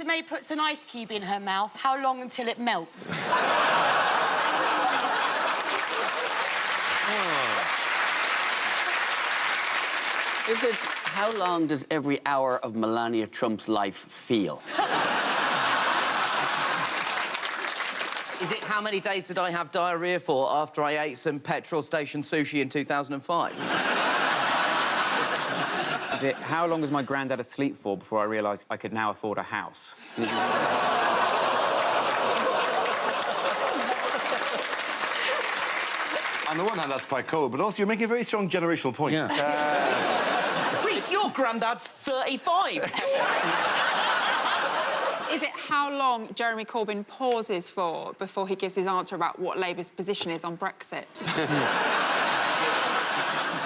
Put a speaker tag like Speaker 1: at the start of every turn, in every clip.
Speaker 1: Theresa May puts an ice cube in her mouth, how long until it melts?
Speaker 2: Is it how long does every hour of Melania Trump's life feel?
Speaker 3: Is it how many days did I have diarrhea for after I ate some petrol station sushi in 2005?
Speaker 4: Is it how long was my granddad asleep for before I realised I could now afford a house?
Speaker 5: On the one hand, that's quite cold, but also you're making a very strong generational point.
Speaker 4: Yeah.
Speaker 3: Rhys, your granddad's 35.
Speaker 6: Is it how long Jeremy Corbyn pauses for before he gives his answer about what Labour's position is on Brexit?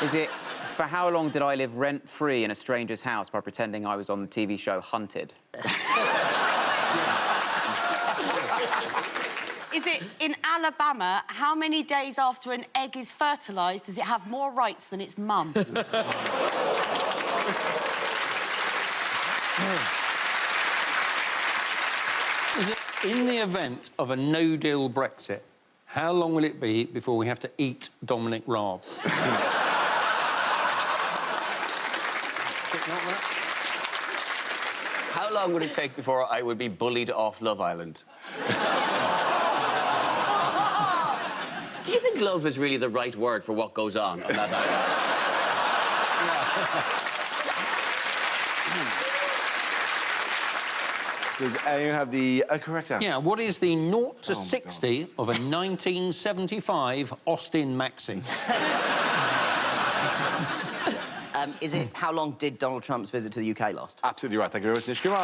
Speaker 4: Is it for how long did I live rent-free in a stranger's house by pretending I was on the TV show Hunted?
Speaker 1: Is it, in Alabama, how many days after an egg is fertilised does it have more rights than its mum?
Speaker 7: In the event of a no-deal Brexit, how long will it be before we have to eat Dominic Raab?
Speaker 2: How long would it take before I would be bullied off Love Island? Do you think love is really the right word for what goes on that island?
Speaker 5: Does anyone have the correct answer?
Speaker 7: Yeah, what is the 0 to 60 of a 1975 Austin Maxi?
Speaker 3: Is it how long did Donald Trump's visit to the UK last?
Speaker 5: Absolutely right. Thank you very much, Nish. Kumar.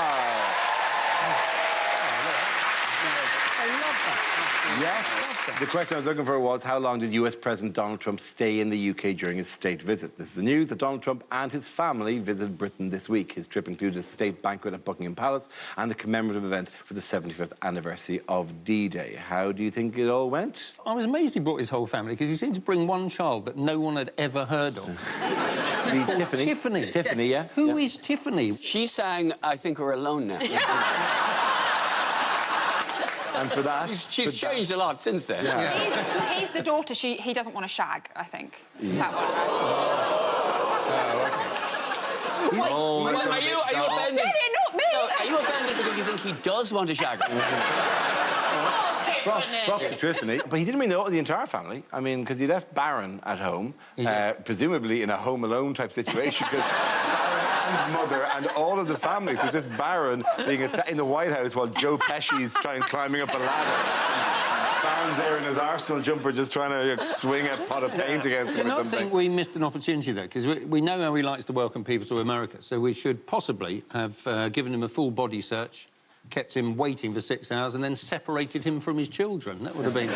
Speaker 5: Yes. The question I was looking for was how long did US President Donald Trump stay in the UK during his state visit? This is the news that Donald Trump and his family visited Britain this week. His trip included a state banquet at Buckingham Palace and a commemorative event for the 75th anniversary of D-Day. How do you think it all went?
Speaker 7: I was amazed he brought his whole family, because he seemed to bring one child that no one had ever heard of.
Speaker 5: Tiffany.
Speaker 7: Tiffany.
Speaker 5: Tiffany, yeah.
Speaker 7: Who is Tiffany?
Speaker 2: She sang I Think We're Alone Now.
Speaker 5: And for that...
Speaker 2: She's changed a lot since then.
Speaker 6: Yeah. He's the daughter he doesn't want to shag, I think. Is that what?
Speaker 2: Are you offended?
Speaker 6: Said it, not me!
Speaker 2: No, are you offended because you think he does want to shag her?
Speaker 5: Props to Tiffany. But he didn't mean the entire family. I mean, because he left Byrne at home, presumably in a Home Alone type situation, because Byrne and mother and all of the family. So just Byrne being in the White House while Joe Pesci's climbing up a ladder. Byrne's there in his Arsenal jumper just trying to swing a pot of paint against him or something.
Speaker 7: I think we missed an opportunity, though, because we know how he likes to welcome people to America, so we should possibly have given him a full body search, kept him waiting for 6 hours, and then separated him from his children. That would have been...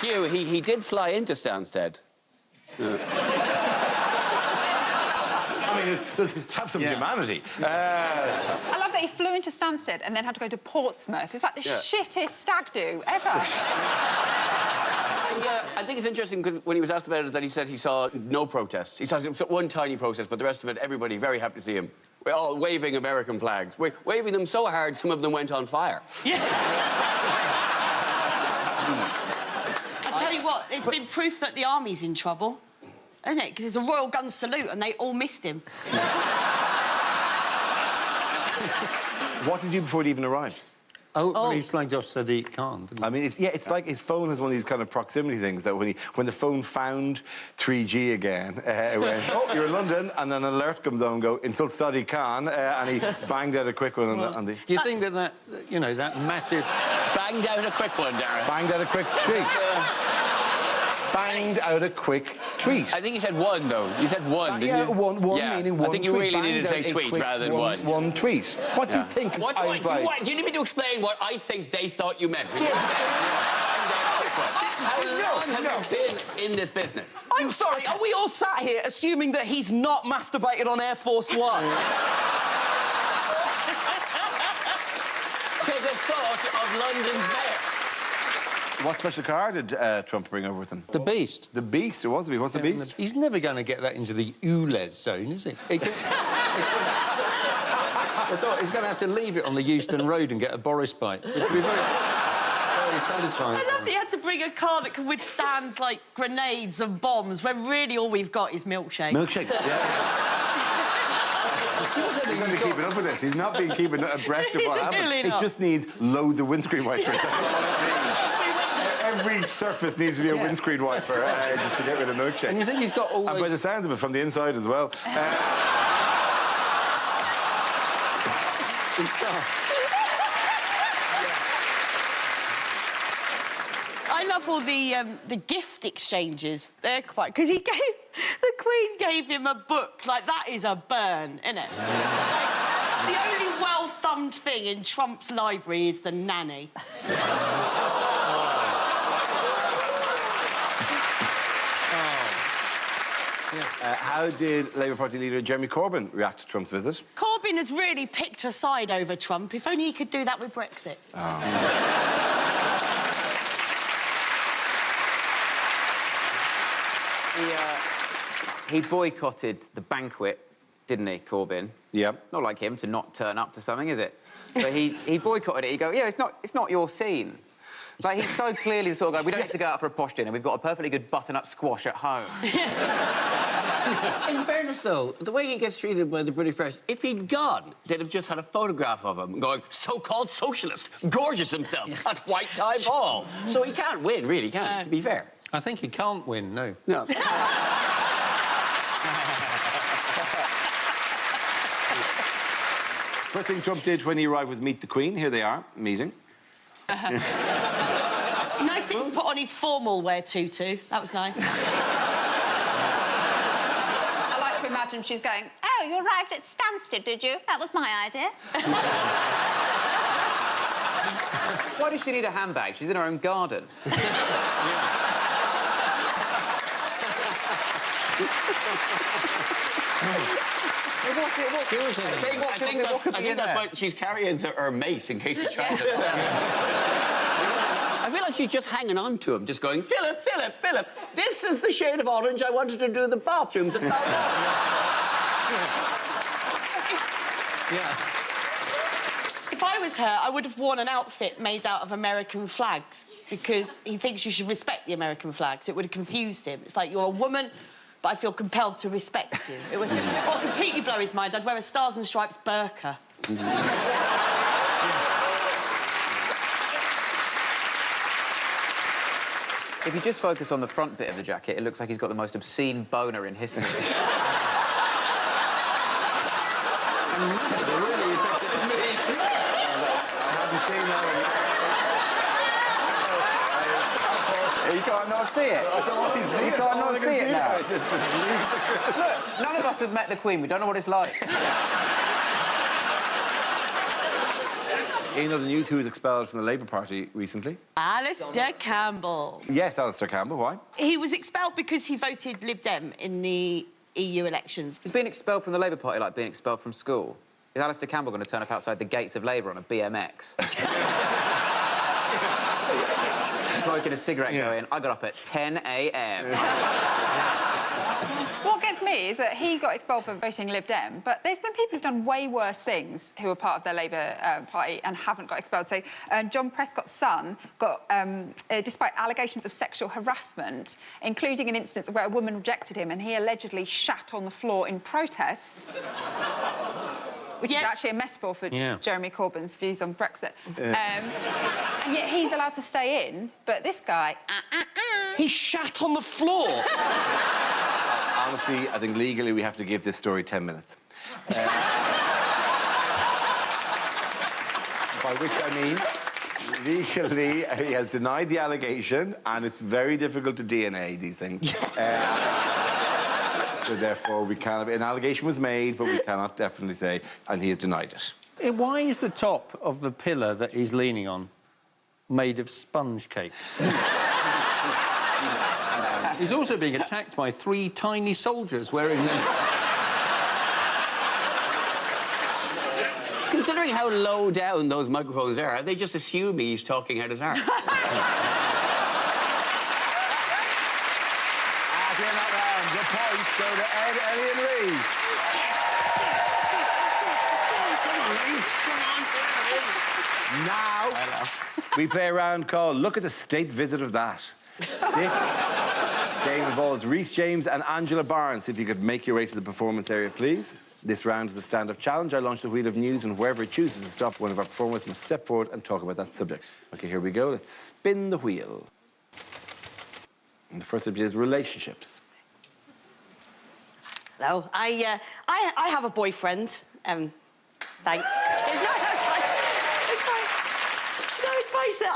Speaker 2: Hugh, he did fly into Stansted.
Speaker 5: I mean, let's have some humanity.
Speaker 6: I love that he flew into Stansted and then had to go to Portsmouth. It's like the shittest stag do ever.
Speaker 2: I think it's interesting because when he was asked about it that he said he saw no protests. He saw one tiny protest, but the rest of it, everybody very happy to see him. We're all waving American flags. We're waving them so hard, some of them went on fire.
Speaker 1: I tell you what, it's been proof that the army's in trouble, isn't it? Because it's a royal gun salute and they all missed him.
Speaker 5: What did you do before he even arrived?
Speaker 7: Oh, he slagged off Sadiq Khan, didn't he?
Speaker 5: I mean, it's like his phone has one of these kind of proximity things that when the phone found 3G again, it went, oh, you're in London, and then an alert comes on and go, insult Sadiq Khan, and he banged out a quick one on the...
Speaker 7: Do you think that you know, that massive...
Speaker 2: Banged out a quick one, Dara.
Speaker 5: Banged out a quick tweet. Banged out a quick tweet.
Speaker 2: I think he said one, though. You said one, didn't you?
Speaker 5: One meaning one
Speaker 2: I think you
Speaker 5: tweet.
Speaker 2: really needed to say
Speaker 5: Banged out
Speaker 2: tweet rather than one.
Speaker 5: One tweet. What do you think?
Speaker 2: Do you need me to explain what I think they thought you meant? How long have you been in this business?
Speaker 3: I'm sorry, are we all sat here assuming that he's not masturbated on Air Force One?
Speaker 2: To the thought of London's mayor.
Speaker 5: What special car did Trump bring over with him?
Speaker 7: The Beast.
Speaker 5: The Beast, it was the Beast. What's the Beast?
Speaker 7: He's never going to get that into the ULEZ zone, is he? I thought he's going to have to leave it on the Euston Road and get a Boris bike. Which would be very satisfying.
Speaker 1: I love that you had to bring a car that can withstand, like, grenades and bombs, when really all we've got is milkshake.
Speaker 5: Milkshake, yeah. He's not been keeping up with this. He's not been keeping abreast of what happened.
Speaker 1: Really
Speaker 5: it
Speaker 1: not.
Speaker 5: just needs loads of windscreen wipers. Every surface needs to be a windscreen wiper just to get rid of milkshake.
Speaker 7: And you think he's got all
Speaker 5: And by
Speaker 7: those...
Speaker 5: the sounds of it, from the inside as well.
Speaker 7: He's got...
Speaker 1: I love all the gift exchanges. They're quite... Because he gave... The Queen gave him a book. Like, that is a Byrne, isn't it? Like, the only well-thumbed thing in Trump's library is the nanny.
Speaker 5: How did Labour Party leader Jeremy Corbyn react to Trump's visit?
Speaker 1: Corbyn has really picked a side over Trump. If only he could do that with Brexit.
Speaker 4: He boycotted the banquet, didn't he, Corbyn?
Speaker 5: Yeah.
Speaker 4: Not like him to not turn up to something, is it? But he boycotted it. He go, yeah, it's not your scene. Like, he's so clearly the sort of guy, we don't need to go out for a posh dinner. We've got a perfectly good butternut squash at home.
Speaker 2: In fairness, though, the way he gets treated by the British press, if he'd gone, they'd have just had a photograph of him going, so-called socialist, gorgeous himself at white tie ball. So he can't win, really, can he, to be fair?
Speaker 7: I think he can't win, no.
Speaker 2: No.
Speaker 5: First thing Trump did when he arrived was meet the Queen. Here they are, meeting.
Speaker 1: Nice thing to put on his formal wear tutu. That was nice.
Speaker 8: I like to imagine she's going, oh, you arrived at Stansted, did you? That was my idea.
Speaker 4: Why does she need a handbag? She's in her own garden.
Speaker 2: I think that's why she's carrying her mace in case he tries to... I feel like she's just hanging on to him, just going, Philip, Philip, Philip, this is the shade of orange I wanted to do the bathrooms at
Speaker 1: If I was her, I would have worn an outfit made out of American flags because he thinks you should respect the American flags. It would have confused him. It's like, you're a woman, but I feel compelled to respect you. It would completely blow his mind. I'd wear a Stars and Stripes burqa.
Speaker 4: If you just focus on the front bit of the jacket, it looks like he's got the most obscene boner in history. You can't not see it. You can't not see it now. Look, none of us have met the Queen. We don't know what it's like.
Speaker 5: In other news, who was expelled from the Labour Party recently?
Speaker 1: Alistair Campbell.
Speaker 5: Yes, Alistair Campbell. Why?
Speaker 1: He was expelled because he voted Lib Dem in the EU elections.
Speaker 4: Is being expelled from the Labour Party like being expelled from school? Is Alistair Campbell going to turn up outside the gates of Labour on a BMX? Smoking a cigarette going, I got up at 10 a.m.
Speaker 6: What gets me is that he got expelled for voting Lib Dem, but there's been people who've done way worse things who are part of the Labour Party and haven't got expelled. So John Prescott's son got, despite allegations of sexual harassment, including an instance where a woman rejected him and he allegedly shat on the floor in protest. Which is actually a metaphor for Jeremy Corbyn's views on Brexit. And yet he's allowed to stay in, but this guy...
Speaker 9: He shat on the floor!
Speaker 5: Honestly, I think legally we have to give this story 10 minutes. By which I mean, legally, he has denied the allegation, and it's very difficult to DNA these things. So therefore, we can't... An allegation was made, but we cannot definitely say, and he has denied it.
Speaker 7: Why is the top of the pillar that he's leaning on made of sponge cake? He's also being attacked by 3 tiny soldiers wearing these...
Speaker 2: Considering how low down those microphones are, they just assume he's talking out his arse.
Speaker 5: lucky in that round. The points go to Ed, Ellie and Rhys. Now, we play a round called Look at the State Visit of That. This game involves Rhys James and Angela Barnes. If you could make your way to the performance area, please. This round is a stand-up challenge. I launch the wheel of news, and whoever chooses to stop, one of our performers must step forward and talk about that subject. OK, here we go. Let's spin the wheel. And the first subject is relationships.
Speaker 1: Hello. I have a boyfriend. Thanks. No, it's fine. It's fine. No, it's fine. So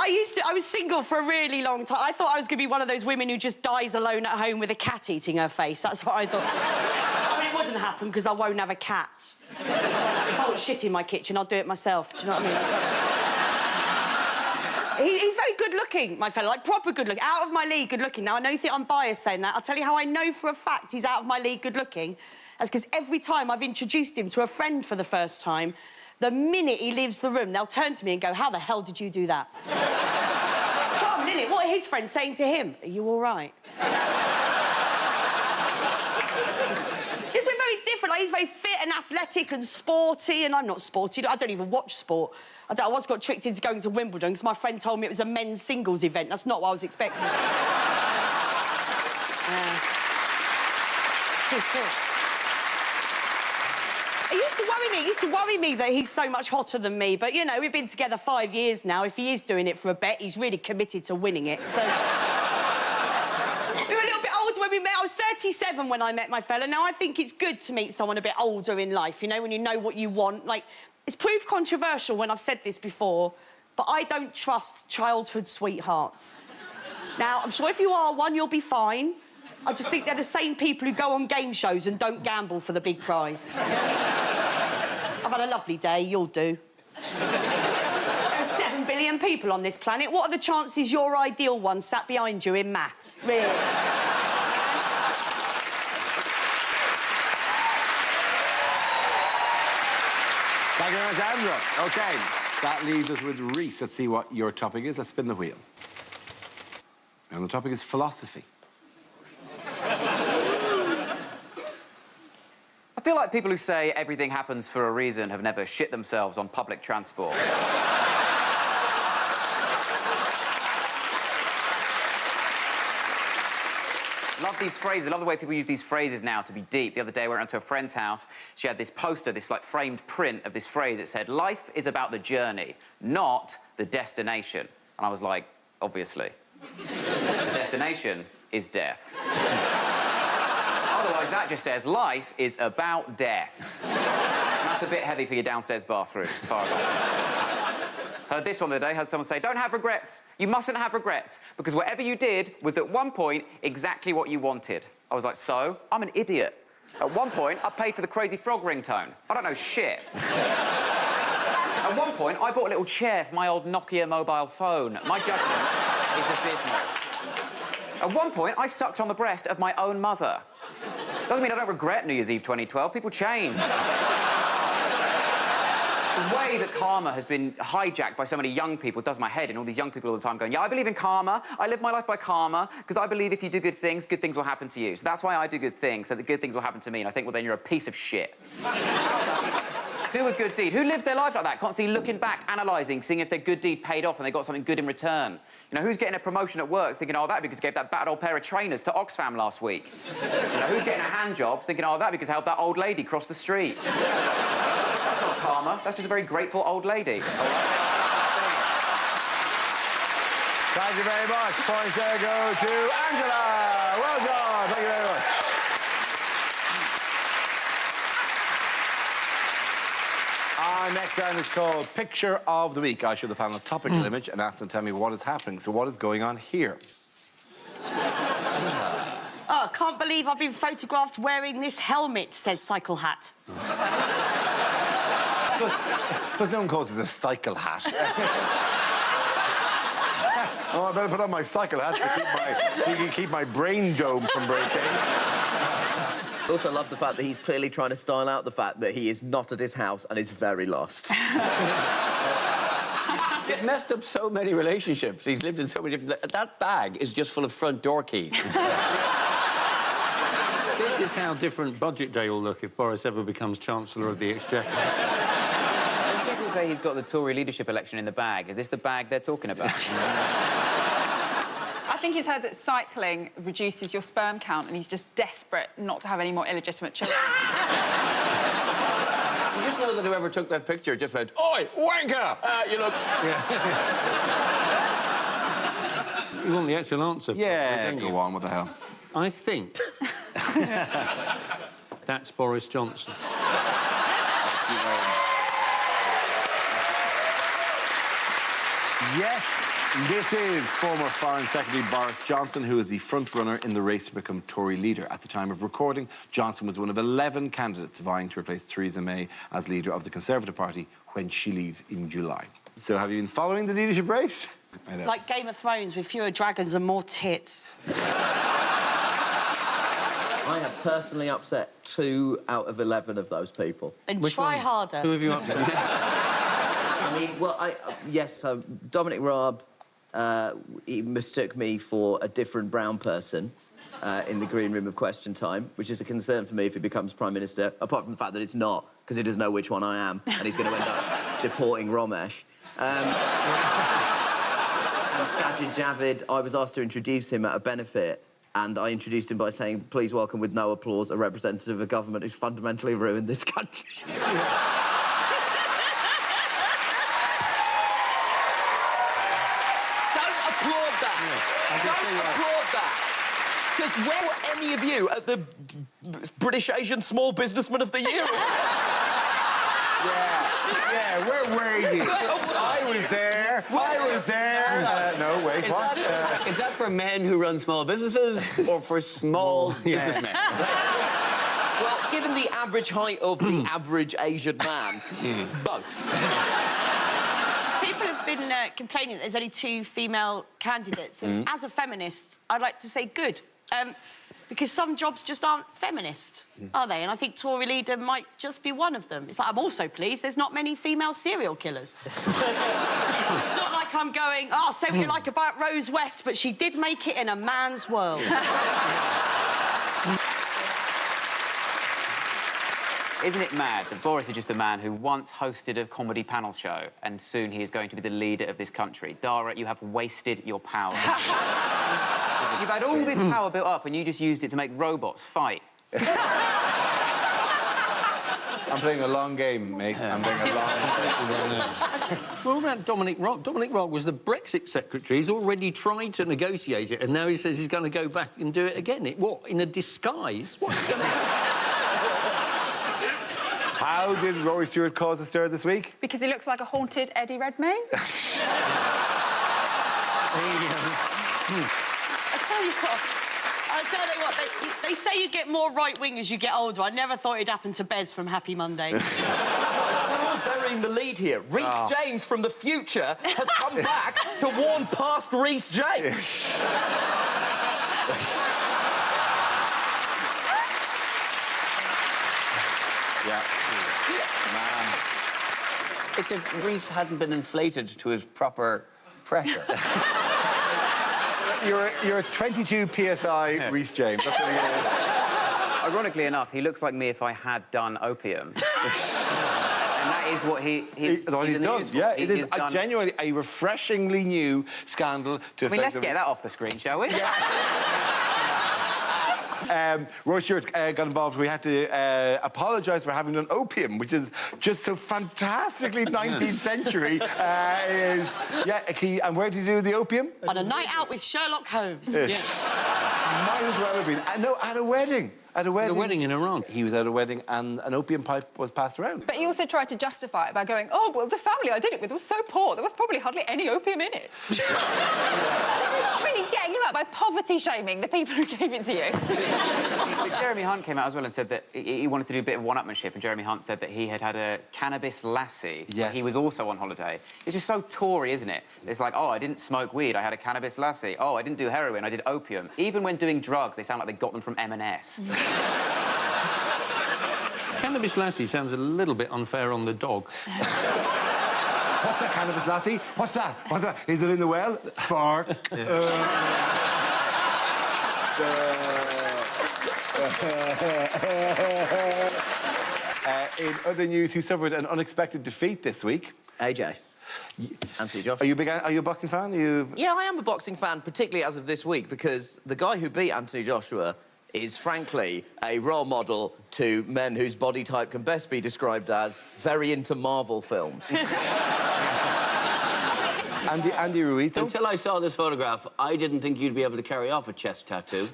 Speaker 1: I was single for a really long time. I thought I was going to be one of those women who just dies alone at home with a cat eating her face. That's what I thought. I mean, it wouldn't happen because I won't have a cat. If I want shit in my kitchen, I'll do it myself. Do you know what I mean? He's very good-looking, my fella, like proper good-looking, out of my league good-looking. Now, I know you think I'm biased saying that. I'll tell you how I know for a fact he's out of my league good-looking. That's because every time I've introduced him to a friend for the first time, the minute he leaves the room, they'll turn to me and go, how the hell did you do that? Charming, innit? What are his friends saying to him? Are you all right? Just we're very different. Like, he's very fit and athletic and sporty, and I'm not sporty. I don't even watch sport. I once got tricked into going to Wimbledon because my friend told me it was a men's singles event. That's not what I was expecting. It used to worry me. It used to worry me that he's so much hotter than me. But, you know, we've been together 5 years now. If he is doing it for a bet, he's really committed to winning it. So... we were a little bit older when we met. I was 37 when I met my fella. Now, I think it's good to meet someone a bit older in life, you know, when you know what you want. Like, it's proved controversial when I've said this before, but I don't trust childhood sweethearts. Now, I'm sure if you are one, you'll be fine. I just think they're the same people who go on game shows and don't gamble for the big prize. I've had a lovely day, you'll do. There are 7 billion people on this planet. What are the chances your ideal one sat behind you in maths? Really?
Speaker 5: Thank you very much, Andrew. OK, that leaves us with Rhys. Let's see what your topic is. Let's spin the wheel. And the topic is philosophy.
Speaker 4: I feel like people who say everything happens for a reason have never shit themselves on public transport. Love these phrases. I love the way people use these phrases now to be deep. The other day, I went to a friend's house. She had this poster, this, like, framed print of this phrase. It said, life is about the journey, not the destination. And I was like, obviously. The destination is death. Otherwise, that just says life is about death. And that's a bit heavy for your downstairs bathroom, as far as I'm concerned. Heard this one the other day, heard someone say, don't have regrets. You mustn't have regrets, because whatever you did was at one point exactly what you wanted. I was like, so? I'm an idiot. At one point, I paid for the Crazy Frog ringtone. I don't know shit. At one point, I bought a little chair for my old Nokia mobile phone. My judgment is abysmal. At one point, I sucked on the breast of my own mother. Doesn't mean I don't regret New Year's Eve 2012. People change. The way that karma has been hijacked by so many young people does my head, and all these young people all the time going, yeah, I believe in karma. I live my life by karma, because I believe if you do good things will happen to you. So that's why I do good things, so that good things will happen to me. And I think, well, then you're a piece of shit. Do a good deed. Who lives their life like that? Constantly looking back, analysing, seeing if their good deed paid off and they got something good in return. You know, who's getting a promotion at work thinking, oh, that because I gave that bad old pair of trainers to Oxfam last week? You know, who's getting a hand job thinking, oh, that because I helped that old lady cross the street? That's not karma. That's just a very grateful old lady.
Speaker 5: Thank you very much. Points there go to Angela. Well done. Thank you very much. Our next round is called Picture of the Week. I show the panel a topical image and ask them to tell me what is happening. So what is going on here?
Speaker 1: Oh, I can't believe I've been photographed wearing this helmet, says Cycle Hat.
Speaker 5: Because no one calls it a cycle hat. Oh, I better put on my cycle hat to keep my brain dome from breaking.
Speaker 9: I also love the fact that he's clearly trying to style out the fact that he is not at his house and is very lost.
Speaker 2: He's messed up so many relationships. He's lived in so many different... That bag is just full of front door keys.
Speaker 7: This is how different Budget Day will look if Boris ever becomes Chancellor of the Exchequer.
Speaker 4: When people say he's got the Tory leadership election in the bag, is this the bag they're talking about?
Speaker 6: I think he's heard that cycling reduces your sperm count and he's just desperate not to have any more illegitimate children.
Speaker 2: You just know that whoever took that picture just went, "Oi, wanker!" You looked...
Speaker 7: You want the actual answer?
Speaker 5: Yeah,
Speaker 7: don't you?
Speaker 5: go on, what the hell?
Speaker 7: I think that's Boris Johnson.
Speaker 5: Yes, this is former Foreign Secretary Boris Johnson, who is the front-runner in the race to become Tory leader. At the time of recording, Johnson was one of 11 candidates vying to replace Theresa May as leader of the Conservative Party when she leaves in July. So have you been following the leadership race?
Speaker 1: It's like Game of Thrones with fewer dragons and more tits.
Speaker 9: I have personally upset 2 out of 11 of those people.
Speaker 1: Then
Speaker 7: Which
Speaker 1: try
Speaker 7: ones?
Speaker 1: harder.
Speaker 7: Who have you upset?
Speaker 9: I mean, well, yes, Dominic Raab, he mistook me for a different brown person in the green room of Question Time, which is a concern for me if he becomes Prime Minister, apart from the fact that it's not, because he doesn't know which one I am, and he's going to end up deporting Ramesh. And Sajid Javid, I was asked to introduce him at a benefit, and I introduced him by saying, "Please welcome with no applause a representative of a government who's fundamentally ruined this country."
Speaker 6: Don't applaud that. Don't applaud that. Because where were any of you at the British Asian Small Businessman of the Year?
Speaker 5: Yeah, where were you? I was there. I was there. No, wait, what?
Speaker 2: Is that for men who run small businesses or for small businessmen?
Speaker 6: Well, given the average height of the average Asian man, both.
Speaker 1: People have been complaining that there's only 2 female candidates, and as a feminist, I'd like to say good. Because some jobs just aren't feminist, are they? And I think Tory leader might just be one of them. It's like, I'm also pleased there's not many female serial killers. It's not like I'm going, oh, say what you like about Rose West, but she did make it in a man's world.
Speaker 4: Isn't it mad that Boris is just a man who once hosted a comedy panel show and soon he is going to be the leader of this country? Dara, you have wasted your power. You've had all this power built up and you just used it to make robots fight.
Speaker 5: I'm playing a long game, mate. I'm playing a long game.
Speaker 7: What about Dominic Raab? Dominic Raab was the Brexit secretary. He's already tried to negotiate it, and now he says he's going to go back and do it again. What, in a disguise? What's going to happen?
Speaker 5: How did Rory Stewart cause a stir this week?
Speaker 6: Because he looks like a haunted Eddie Redmayne.
Speaker 1: I tell you what, they say you get more right-wing as you get older. I never thought it'd happen to Bez from Happy Monday.
Speaker 6: We're all burying the lead here. Rhys James from the future has come back to warn past Rhys James.
Speaker 5: Yeah. Man.
Speaker 2: It's if Rhys hadn't been inflated to his proper pressure.
Speaker 5: You're 22 PSI Rhys James. That's what he is.
Speaker 4: Ironically enough, he looks like me if I had done opium. And that is what he's
Speaker 5: done. Yeah, it is
Speaker 4: done.
Speaker 5: genuinely a refreshingly new scandal to
Speaker 4: I mean, let's get that off the screen, shall we?
Speaker 5: Rory Stewart got involved. We had to apologise for having done opium, which is just so fantastically 19th century. A key. And where did you do the opium?
Speaker 1: On a night out with Sherlock Holmes.
Speaker 5: Might as well have been. No, at a wedding. At a wedding.
Speaker 7: A wedding in Iran.
Speaker 5: He was at a wedding and an opium pipe was passed around.
Speaker 6: But he also tried to justify it by going, oh, well, the family I did it with was so poor, there was probably hardly any opium in it. Really getting him out by poverty-shaming the people who gave it to you.
Speaker 4: Jeremy Hunt came out as well and said that he wanted to do a bit of one-upmanship, and Jeremy Hunt said that he had had a cannabis lassie.
Speaker 5: Yes.
Speaker 4: He was also on holiday. It's just so Tory, isn't it? It's like, oh, I didn't smoke weed, I had a cannabis lassie. Oh, I didn't do heroin, I did opium. Even when doing drugs, they sound like they got them from M&S.
Speaker 7: Cannabis lassie sounds a little bit unfair on the dog.
Speaker 5: What's that, cannabis lassie? What's that? What's that? Is it in the well? Bark. In other news, who suffered an unexpected defeat this week?
Speaker 9: AJ. Anthony Joshua.
Speaker 5: Are you a boxing fan?
Speaker 9: Yeah, I am a boxing fan, particularly as of this week, because the guy who beat Anthony Joshua is, frankly, a role model to men whose body type can best be described as very into Marvel films.
Speaker 5: Andy Ruiz.
Speaker 2: Until I saw this photograph, I didn't think you'd be able to carry off a chest tattoo.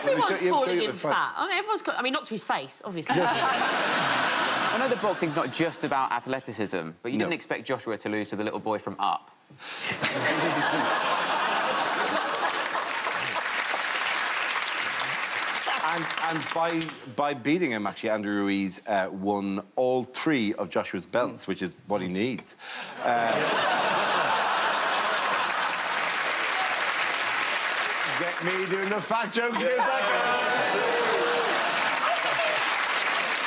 Speaker 1: Everyone's calling him fat. I mean, everyone's got... I mean, not to his face, obviously.
Speaker 4: I know that boxing's not just about athleticism, but you didn't expect Joshua to lose to the little boy from Up.
Speaker 5: And by beating him, actually, Andrew Ruiz won all 3 of Joshua's belts, which is what he needs. Get me doing the fat jokes in a second.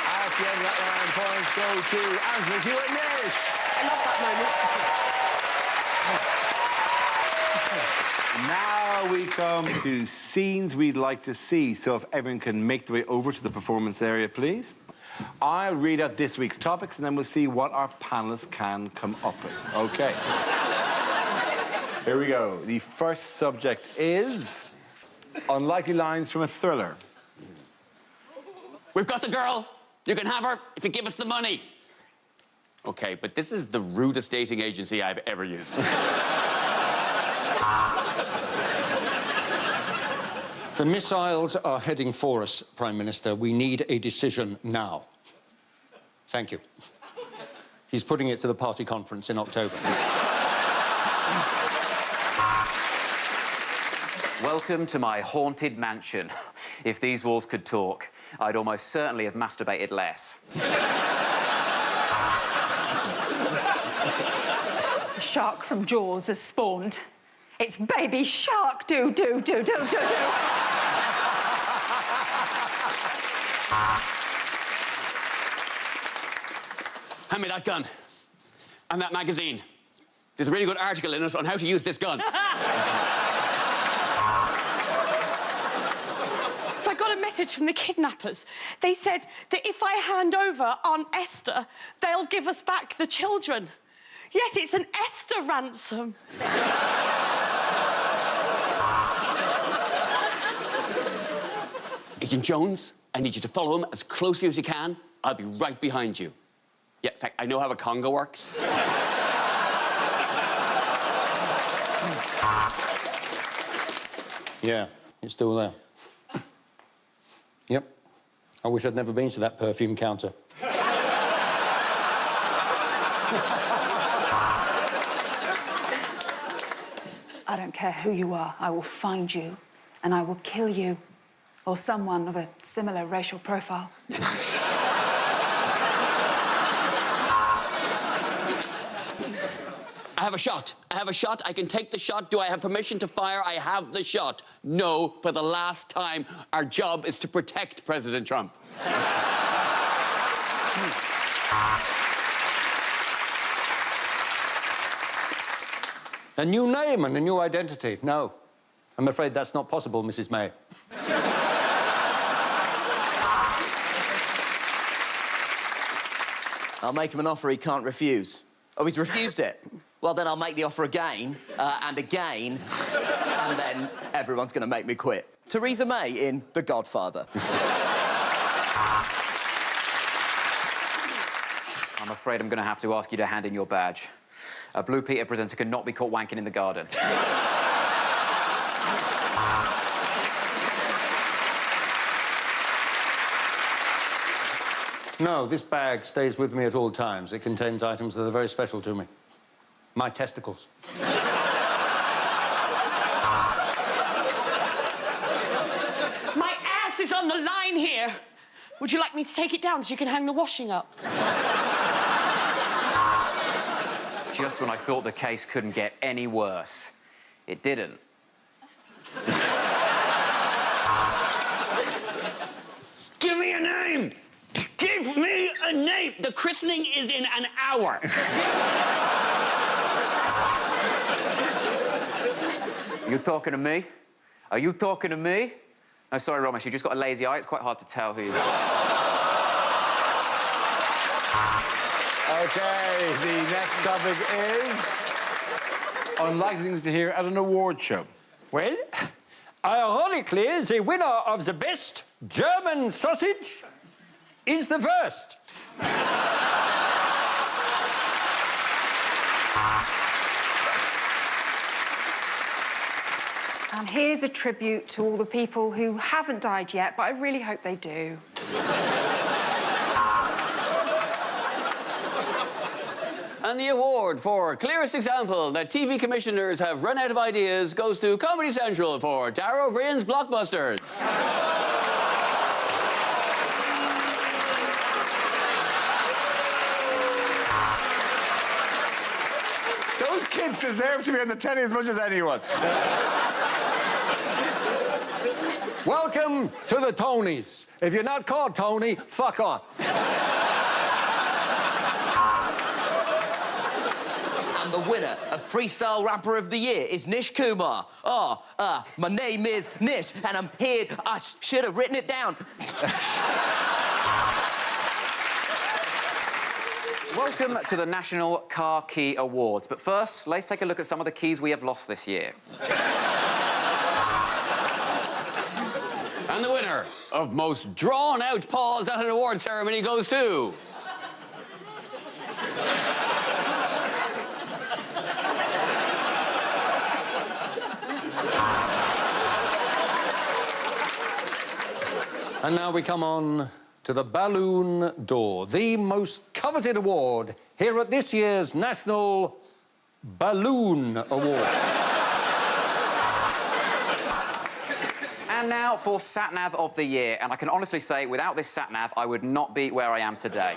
Speaker 5: At the end of that round, points go to Anthony, Hugh and Nish.
Speaker 1: I love that moment.
Speaker 5: Now we come to scenes we'd like to see. So if everyone can make their way over to the performance area, please. I'll read out this week's topics, and then we'll see what our panellists can come up with. OK. Here we go. The first subject is unlikely lines from a thriller.
Speaker 2: We've got the girl. You can have her if you give us the money. OK, but this is the rudest dating agency I've ever used.
Speaker 7: The missiles are heading for us, Prime Minister. We need a decision now. Thank you. He's putting it to the party conference in October.
Speaker 4: Welcome to my haunted mansion. If these walls could talk, I'd almost certainly have masturbated less.
Speaker 10: A shark from Jaws has spawned. It's baby shark do.
Speaker 2: Hand me that gun. And that magazine. There's a really good article in it on how to use this gun.
Speaker 1: So I got a message from the kidnappers. They said that if I hand over Aunt Esther, they'll give us back the children. Yes, it's an Esther ransom.
Speaker 2: Agent Jones, I need you to follow him as closely as you can. I'll be right behind you. Yeah, in fact, I know how a conga works.
Speaker 7: Yeah, it's still there. Yep. I wish I'd never been to that perfume counter.
Speaker 10: I don't care who you are, I will find you and I will kill you or someone of a similar racial profile.
Speaker 2: I have a shot. I can take the shot. Do I have permission to fire? I have the shot. No, for the last time, our job is to protect President Trump.
Speaker 7: A new name and a new identity. No, I'm afraid that's not possible, Mrs. May.
Speaker 9: I'll make him an offer he can't refuse. Oh, he's refused it? Well, then I'll make the offer again, and again, and then everyone's going to make me quit. Theresa May in The Godfather.
Speaker 4: I'm afraid I'm going to have to ask you to hand in your badge. A Blue Peter presenter cannot be caught wanking in the garden.
Speaker 7: No, this bag stays with me at all times. It contains items that are very special to me. My testicles.
Speaker 1: My ass is on the line here. Would you like me to take it down so you can hang the washing up?
Speaker 4: Just when I thought the case couldn't get any worse, it didn't.
Speaker 2: Give me a name! Give me a name! The christening is in an hour.
Speaker 4: You talking to me? Are you talking to me? No, sorry, Romesh, you just got a lazy eye. It's quite hard to tell who you are.
Speaker 5: OK, the next topic is unlikely things to hear at an award show.
Speaker 7: Well, ironically, the winner of the best German sausage is the first.
Speaker 6: And here's a tribute to all the people who haven't died yet, but I really hope they do.
Speaker 2: And the award for clearest example that TV commissioners have run out of ideas goes to Comedy Central for Dara Briain's Blockbusters.
Speaker 5: Those kids deserve to be on the telly as much as anyone.
Speaker 7: Welcome to the Tonys. If you're not called Tony, fuck off.
Speaker 3: And the winner of Freestyle Rapper of the Year is Nish Kumar. My name is Nish, and I'm here. I should have written it down.
Speaker 4: Welcome to the National Car Key Awards. But first, let's take a look at some of the keys we have lost this year.
Speaker 2: And the winner of most drawn-out pause at an award ceremony goes to...
Speaker 7: And now we come on to the Balloon d'Or, the most coveted award here at this year's National Balloon Award.
Speaker 4: And now for Sat-Nav of the Year. And I can honestly say, without this Sat-Nav, I would not be where I am today.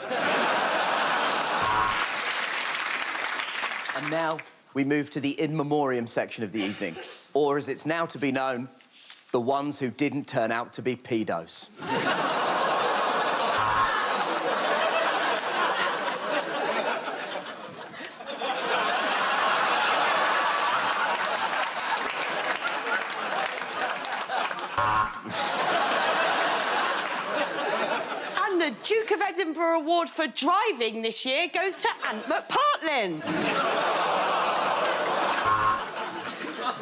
Speaker 3: And now we move to the in memoriam section of the evening, or as it's now to be known, the ones who didn't turn out to be pedos.
Speaker 1: And the Duke of Edinburgh Award for driving this year goes to Ant McPartlin.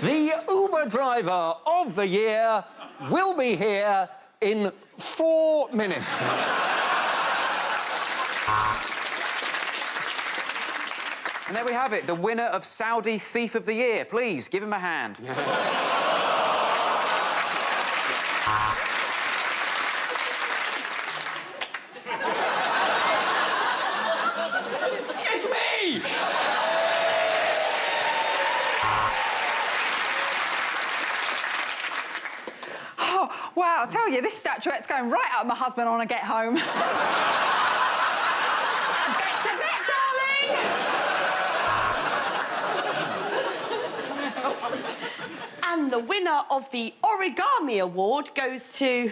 Speaker 7: The Uber driver of the year will be here in 4 minutes.
Speaker 4: And there we have it, the winner of Saudi Thief of the Year. Please, give him a hand.
Speaker 2: It's me!
Speaker 6: Oh, wow, I'll tell you, this statuette's going right up my husband when I get home. Bits a bit, darling!
Speaker 1: And the winner of the Origami Award goes to...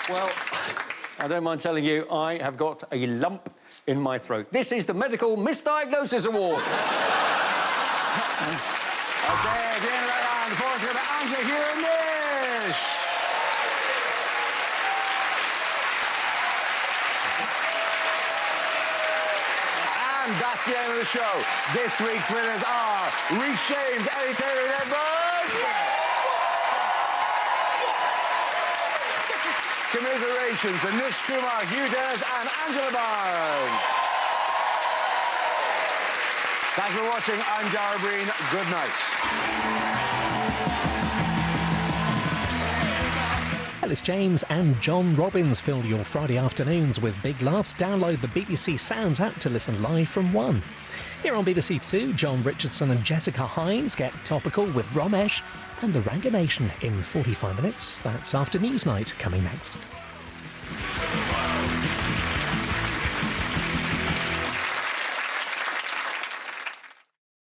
Speaker 7: Well, I don't mind telling you, I have got a lump in my throat. This is the Medical Misdiagnosis Award.
Speaker 5: OK, at the end of that round, the points go to Angela, Hugh and Nish. And that's the end of the show. This week's winners are Rhys James, Ellie Taylor and Byrne. Commiserations to Nish, Kumar, Hugh Dennis and Angela Byrne. Thanks for watching. I'm Dara Briain. Good night.
Speaker 11: Rhys James and John Robbins fill your Friday afternoons with big laughs. Download the BBC Sounds app to listen live from 1. Here on BBC Two, John Richardson and Jessica Hines get topical with Romesh and the Ranga Nation in 45 minutes. That's after Newsnight coming next.